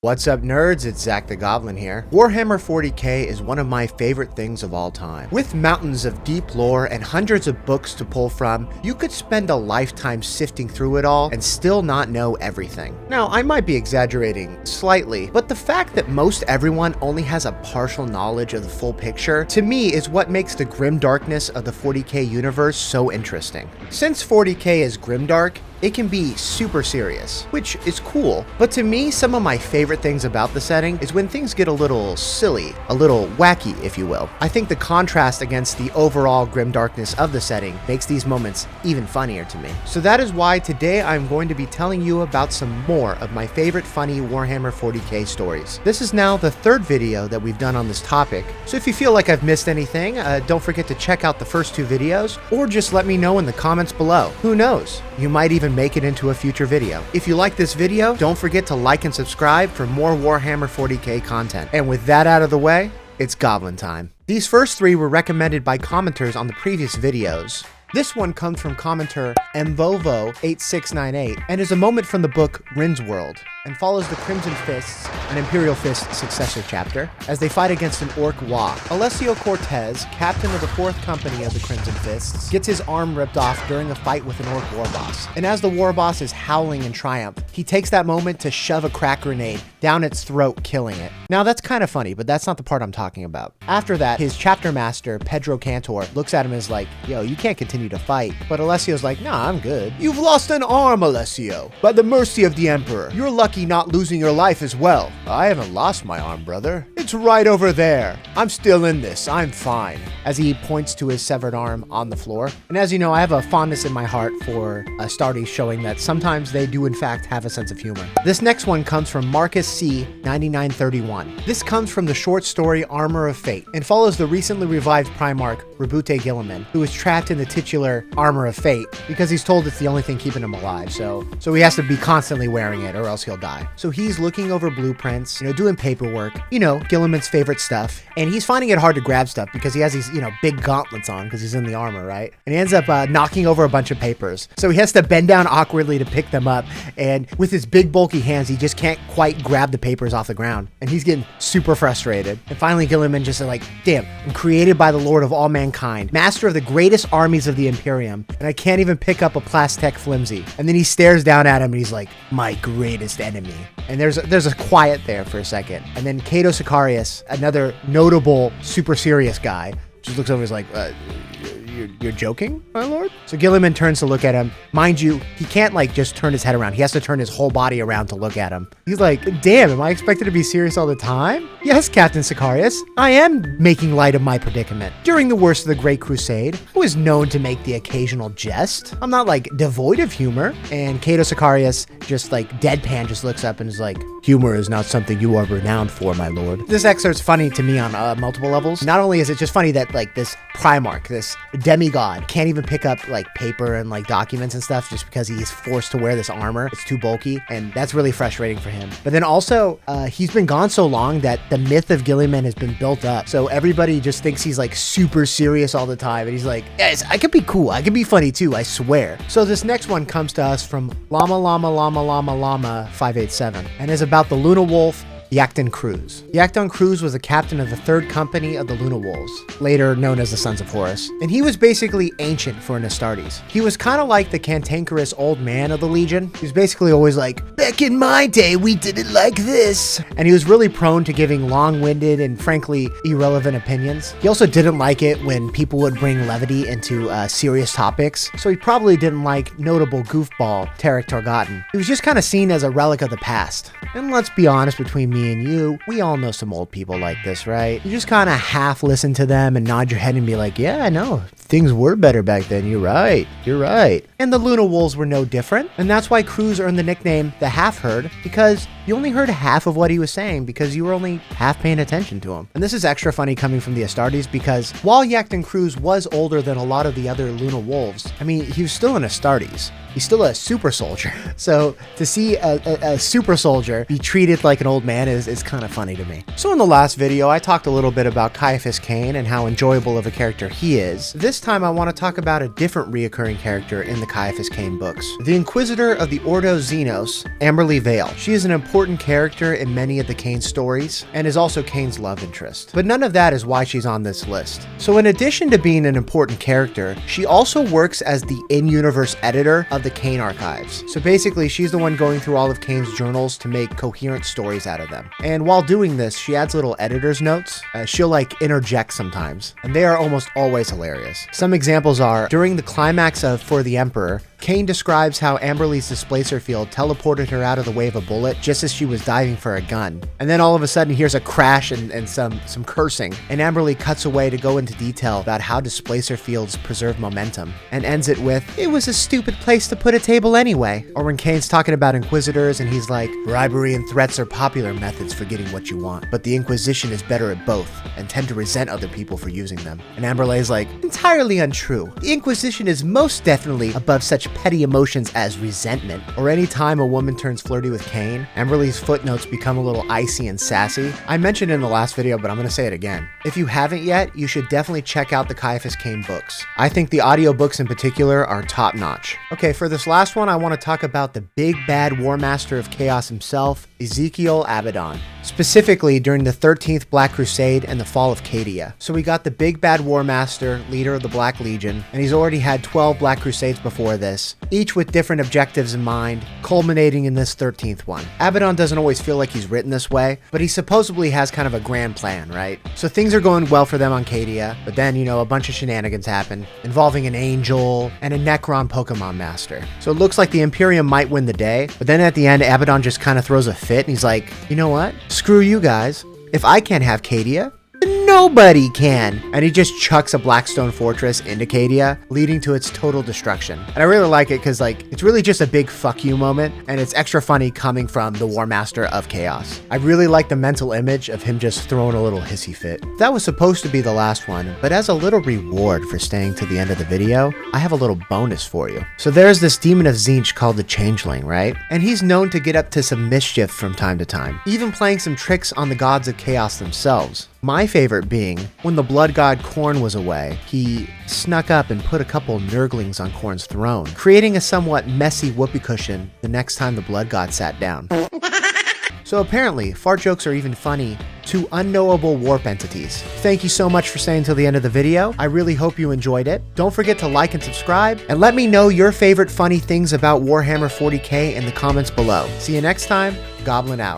What's up, nerds? It's Zach the Goblin here. Warhammer 40k is one of my favorite things of all time. With mountains of deep lore and hundreds of books to pull from, you could spend a lifetime sifting through it all and still not know everything. Now, I might be exaggerating slightly, but the fact that most everyone only has a partial knowledge of the full picture, to me, is what makes the grim darkness of the 40k universe so interesting. Since 40k is grimdark, it can be super serious, which is cool, but to me, some of my favorite things about the setting is when things get a little silly, a little wacky, if you will. I think the contrast against the overall grimdarkness of the setting makes these moments even funnier to me. So that is why today I'm going to be telling you about some more of my favorite funny Warhammer 40k stories. This is now the third video that we've done on this topic, so if you feel like I've missed anything, don't forget to check out the first two videos, or just let me know in the comments below. Who knows? You might even make it into a future video. If you like this video, don't forget to like and subscribe for more Warhammer 40k content. And with that out of the way, it's Goblin time. These first three were recommended by commenters on the previous videos. This one comes from commenter Mvovo8698 and is a moment from the book Rin's World, and follows the Crimson Fists, an Imperial Fist successor chapter, as they fight against an Orc Wa. Alessio Cortez, captain of the 4th Company of the Crimson Fists, gets his arm ripped off during a fight with an Orc warboss. And as the warboss is howling in triumph, he takes that moment to shove a crack grenade down its throat, killing it. Now that's kind of funny, but that's not the part I'm talking about. After that, his chapter master, Pedro Cantor, looks at him and is like, yo, you can't continue to fight. But Alessio's like, nah, I'm good. You've lost an arm, Alessio. By the mercy of the Emperor, you're lucky not losing your life as well. I haven't lost my arm, brother. It's right over there. I'm still in this. I'm fine. As he points to his severed arm on the floor. And as you know, I have a fondness in my heart for Astartes, showing that sometimes they do in fact have a sense of humor. This next one comes from Marcus C. 9931. This comes from the short story Armor of Fate and follows the recently revived Primarch Robby Gorillaman, who is trapped in the titular Armor of Fate because he's told it's the only thing keeping him alive. So he has to be constantly wearing it or else he'll die. So he's looking over blueprints, doing paperwork, Gilliman's favorite stuff. And he's finding it hard to grab stuff because he has these, big gauntlets on because he's in the armor, right? And he ends up knocking over a bunch of papers. So he has to bend down awkwardly to pick them up. And with his big bulky hands, he just can't quite grab the papers off the ground. And he's getting super frustrated. And finally, Gilliman just is like, damn, I'm created by the Lord of all mankind, master of the greatest armies of the Imperium, and I can't even pick up a Plastech flimsy. And then he stares down at him and he's like, my greatest enemy. And there's a quiet there for a second. And then Cato Sicarius, another notable, super serious guy, just looks over and is like, you're joking, my lord? So Gilliman turns to look at him. Mind you, he can't just turn his head around. He has to turn his whole body around to look at him. He's like, damn, am I expected to be serious all the time? Yes, Captain Sicarius, I am making light of my predicament. During the worst of the Great Crusade, I was known to make the occasional jest. I'm not devoid of humor. And Cato Sicarius just deadpan just looks up and is like, humor is not something you are renowned for, my lord. This excerpt's funny to me on multiple levels. Not only is it just funny that this Primarch, this demigod, can't even pick up paper and documents and stuff just because he's forced to wear this armor. It's too bulky, and that's really frustrating for him. But then also, he's been gone so long that the myth of Gilliman has been built up. So everybody just thinks he's super serious all the time, and he's like, yes, I could be cool. I could be funny too, I swear. So this next one comes to us from Llama 587, and is about the Luna Wolf, Iacton Qruze. Iacton Qruze was a captain of the 3rd Company of the Luna Wolves, later known as the Sons of Horus, and he was basically ancient for an Astartes. He was kind of like the cantankerous old man of the Legion. He was basically always like, back in my day, we did it like this. And he was really prone to giving long-winded and frankly irrelevant opinions. He also didn't like it when people would bring levity into serious topics, so he probably didn't like notable goofball Tarek Torgotten. He was just kind of seen as a relic of the past. And let's be honest, between me and you, we all know some old people like this, right? You just kind of half listen to them and nod your head and be like, yeah, I know, things were better back then. You're right. And the Luna Wolves were no different. And that's why Qruze earned the nickname the Half-Herd, because you only heard half of what he was saying because you were only half paying attention to him. And this is extra funny coming from the Astartes because while Iacton Qruze was older than a lot of the other Luna Wolves, I mean, he was still an Astartes. He's still a super soldier. So to see a super soldier be treated like an old man is kind of funny to me. So in the last video, I talked a little bit about Caiaphas Cain and how enjoyable of a character he is. This time I want to talk about a different reoccurring character in the Caiaphas Cain books. The Inquisitor of the Ordo Xenos, Amberley Vail. She is an important important character in many of the Kane stories, and is also Kane's love interest. But none of that is why she's on this list. So in addition to being an important character, she also works as the in-universe editor of the Kane archives. So basically, she's the one going through all of Kane's journals to make coherent stories out of them. And while doing this, she adds little editor's notes. She'll like interject sometimes, and they are almost always hilarious. Some examples are, during the climax of For the Emperor, Kane describes how Amberley's displacer field teleported her out of the way of a bullet just as she was diving for a gun. And then all of a sudden here's a crash and some cursing, and Amberley cuts away to go into detail about how displacer fields preserve momentum, and ends it with, "It was a stupid place to put a table anyway." Or when Kane's talking about Inquisitors and he's like, "Bribery and threats are popular methods for getting what you want, but the Inquisition is better at both and tend to resent other people for using them." And Amberley's like, "Entirely untrue. The Inquisition is most definitely above such petty emotions as resentment." Or any time a woman turns flirty with Kane, Amberley's footnotes become a little icy and sassy. I mentioned in the last video, but I'm gonna say it again. If you haven't yet, you should definitely check out the Caiaphas Kane books. I think the audiobooks in particular are top notch. Okay, for this last one, I want to talk about the big bad War Master of Chaos himself, Ezekiel Abaddon. Specifically during the 13th Black Crusade and the fall of Cadia. So we got the big bad War Master, leader of the Black Legion, and he's already had 12 Black Crusades before this, each with different objectives in mind, culminating in this 13th one. Abaddon doesn't always feel like he's written this way, but he supposedly has kind of a grand plan, right? So things are going well for them on Cadia, but then, you know, a bunch of shenanigans happen, involving an angel and a Necron Pokemon master. So it looks like the Imperium might win the day, but then at the end, Abaddon just kind of throws a fit, and he's like, "You know what? Screw you guys. If I can't have Cadia, then nobody can." And he just chucks a Blackstone fortress into Cadia, leading to its total destruction. And I really like it because, like, it's really just a big fuck you moment, and it's extra funny coming from the War Master of Chaos. I really like the mental image of him just throwing a little hissy fit. That was supposed to be the last one, but as a little reward for staying to the end of the video, I have a little bonus for you. So there's this demon of Tzeentch called the Changeling, right? And he's known to get up to some mischief from time to time, even playing some tricks on the gods of chaos themselves. My favorite being, when the blood god Khorne was away, he snuck up and put a couple Nurglings on Khorne's throne, creating a somewhat messy whoopee cushion the next time the blood god sat down. So apparently, fart jokes are even funny to unknowable warp entities. Thank you so much for staying till the end of the video. I really hope you enjoyed it. Don't forget to like and subscribe, and let me know your favorite funny things about Warhammer 40k in the comments below. See you next time. Goblin out.